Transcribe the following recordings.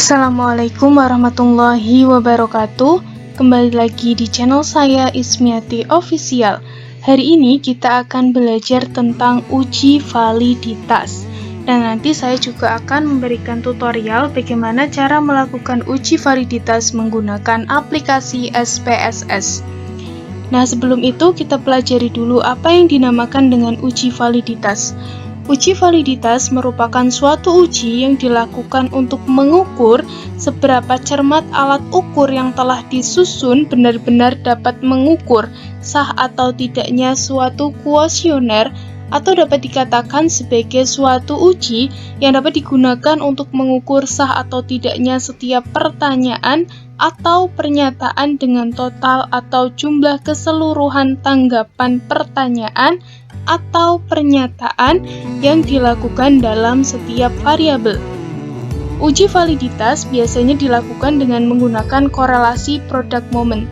Assalamualaikum warahmatullahi wabarakatuh. Kembali lagi di channel saya Ismiati Official. Hari ini kita akan belajar tentang uji validitas. Dan nanti saya juga akan memberikan tutorial bagaimana cara melakukan uji validitas menggunakan aplikasi SPSS. Nah, sebelum itu kita pelajari dulu apa yang dinamakan dengan uji validitas. Uji validitas merupakan suatu uji yang dilakukan untuk mengukur seberapa cermat alat ukur yang telah disusun benar-benar dapat mengukur sah atau tidaknya suatu kuesioner, atau dapat dikatakan sebagai suatu uji yang dapat digunakan untuk mengukur sah atau tidaknya setiap pertanyaan atau pernyataan dengan total atau jumlah keseluruhan tanggapan pertanyaan atau pernyataan yang dilakukan dalam setiap variabel. Uji validitas biasanya dilakukan dengan menggunakan korelasi product moment.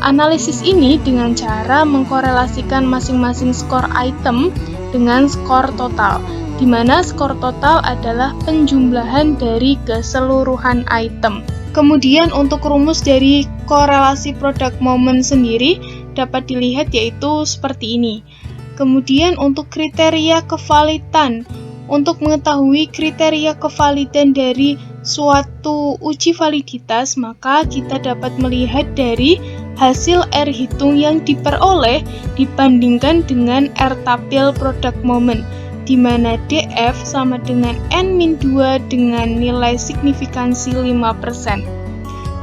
Analisis ini dengan cara mengkorelasikan masing-masing skor item dengan skor total, di mana skor total adalah penjumlahan dari keseluruhan item. Kemudian untuk rumus dari korelasi product moment sendiri dapat dilihat yaitu seperti ini. Kemudian untuk kriteria kevalidan, untuk mengetahui kriteria kevalidan dari suatu uji validitas, maka kita dapat melihat dari hasil R hitung yang diperoleh dibandingkan dengan R tapil product moment, di mana DF sama dengan N-2 dengan nilai signifikansi 5%.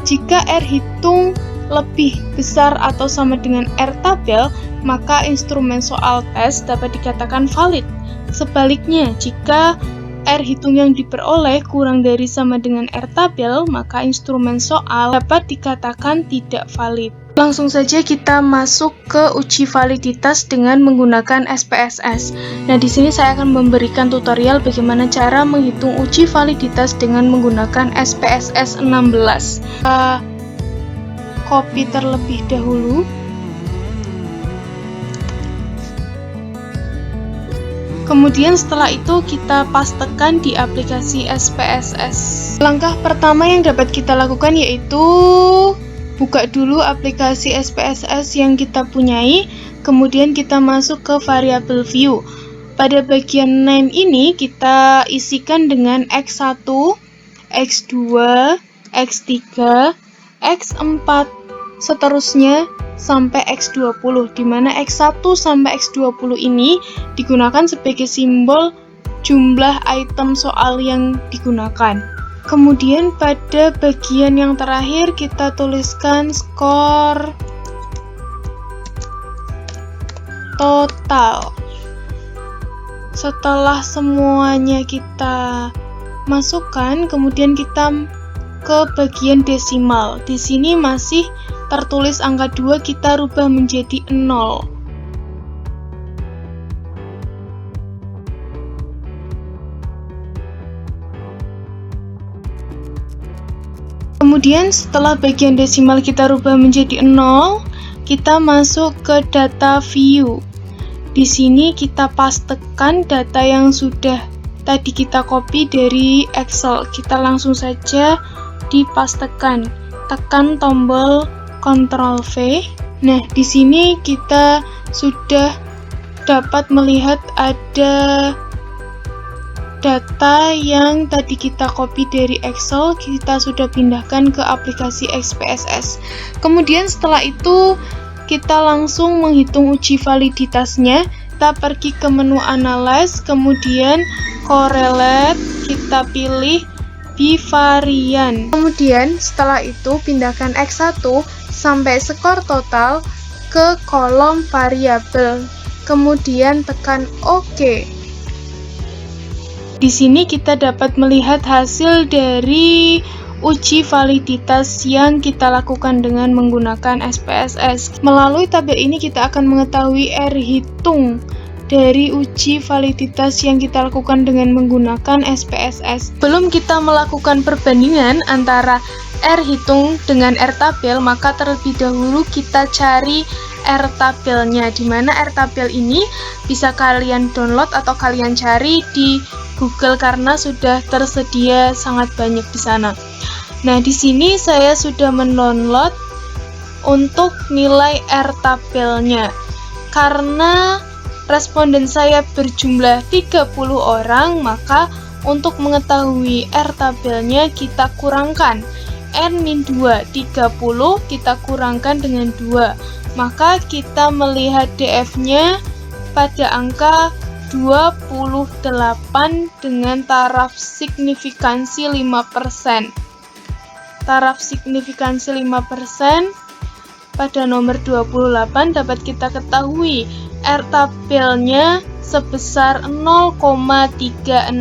Jika R hitung lebih besar atau sama dengan R tabel, maka instrumen soal tes dapat dikatakan valid. Sebaliknya, jika R hitung yang diperoleh kurang dari sama dengan R tabel, maka instrumen soal dapat dikatakan tidak valid. Langsung saja kita masuk ke uji validitas dengan menggunakan SPSS. Nah, di sini saya akan memberikan tutorial bagaimana cara menghitung uji validitas dengan menggunakan SPSS 16. Copy terlebih dahulu. Kemudian setelah itu kita pastekan di aplikasi SPSS. Langkah pertama yang dapat kita lakukan yaitu buka dulu aplikasi SPSS yang kita punyai, kemudian kita masuk ke variable view. Pada bagian name ini kita isikan dengan X1, X2, X3, X4, seterusnya sampai X20, di mana X1 sampai X20 ini digunakan sebagai simbol jumlah item soal yang digunakan. Kemudian pada bagian yang terakhir kita tuliskan skor total. Setelah semuanya kita masukkan, kemudian kita ke bagian desimal. Di sini masih tertulis angka 2, kita rubah menjadi 0. Kemudian setelah bagian desimal kita rubah menjadi 0, kita masuk ke data view. Di sini kita pastekan data yang sudah tadi kita copy dari Excel. Kita langsung saja dipastekan. Tekan tombol Ctrl V. Nah, di sini kita sudah dapat melihat ada data yang tadi kita copy dari Excel, kita sudah pindahkan ke aplikasi SPSS. Kemudian setelah itu kita langsung menghitung uji validitasnya. Kita pergi ke menu Analyze, kemudian Correlate, kita pilih bivarian. Kemudian setelah itu pindahkan X1 sampai skor total ke kolom variabel. Kemudian tekan OK. Di sini kita dapat melihat hasil dari uji validitas yang kita lakukan dengan menggunakan SPSS. Melalui tabel ini kita akan mengetahui R hitung dari uji validitas yang kita lakukan dengan menggunakan SPSS. Belum kita melakukan perbandingan antara R hitung dengan R tabel, maka terlebih dahulu kita cari R tabelnya, di mana R tabel ini bisa kalian download atau kalian cari di Google karena sudah tersedia sangat banyak di sana. Nah, di sini saya sudah mendownload untuk nilai R tabelnya. Karena responden saya berjumlah 30 orang, maka untuk mengetahui R tabelnya kita kurangkan. N-2, 30 kita kurangkan dengan 2. Maka kita melihat DF-nya pada angka 28 dengan taraf signifikansi 5%. Taraf signifikansi 5% pada nomor 28 dapat kita ketahui R tabelnya sebesar 0,3610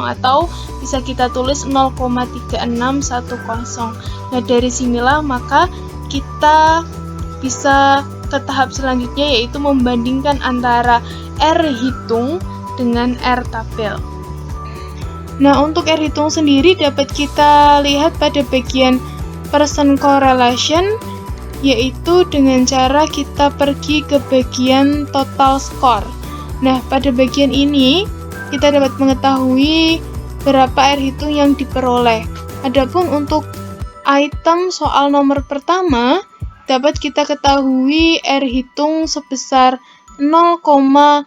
atau bisa kita tulis 0,3610. Nah, dari sinilah maka kita bisa ke tahap selanjutnya, yaitu membandingkan antara R hitung dengan R tabel. Nah, untuk R hitung sendiri dapat kita lihat pada bagian percent correlation, yaitu dengan cara kita pergi ke bagian total score. Nah, pada bagian ini kita dapat mengetahui berapa R hitung yang diperoleh. Adapun untuk item soal nomor pertama, dapat kita ketahui R hitung sebesar 0,481,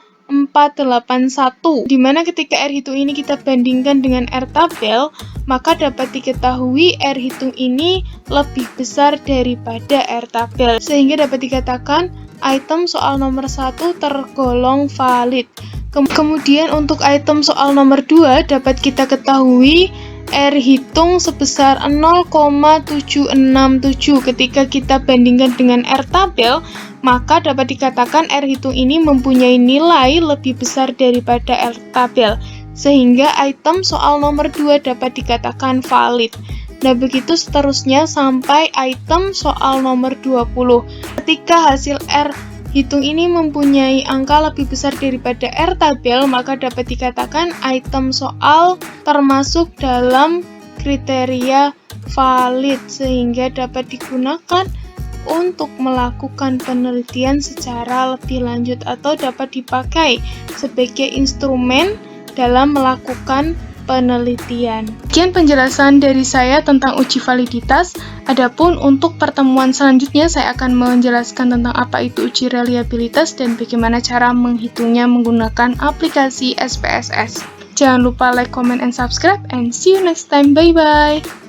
dimana ketika R hitung ini kita bandingkan dengan R tabel, maka dapat diketahui R hitung ini lebih besar daripada R tabel, sehingga dapat dikatakan item soal nomor 1 tergolong valid. Kemudian untuk item soal nomor 2 dapat kita ketahui R hitung sebesar 0,767. Ketika kita bandingkan dengan R tabel, maka dapat dikatakan R hitung ini mempunyai nilai lebih besar daripada R tabel, sehingga item soal nomor 2 dapat dikatakan valid. Nah, begitu seterusnya sampai item soal nomor 20. Ketika hasil R hitung ini mempunyai angka lebih besar daripada R tabel, maka dapat dikatakan item soal termasuk dalam kriteria valid, sehingga dapat digunakan untuk melakukan penelitian secara lebih lanjut atau dapat dipakai sebagai instrumen dalam melakukan penelitian. Sekian penjelasan dari saya tentang uji validitas. Adapun untuk pertemuan selanjutnya saya akan menjelaskan tentang apa itu uji reliabilitas dan bagaimana cara menghitungnya menggunakan aplikasi SPSS. Jangan lupa like, comment, and subscribe, and see you next time. Bye-bye!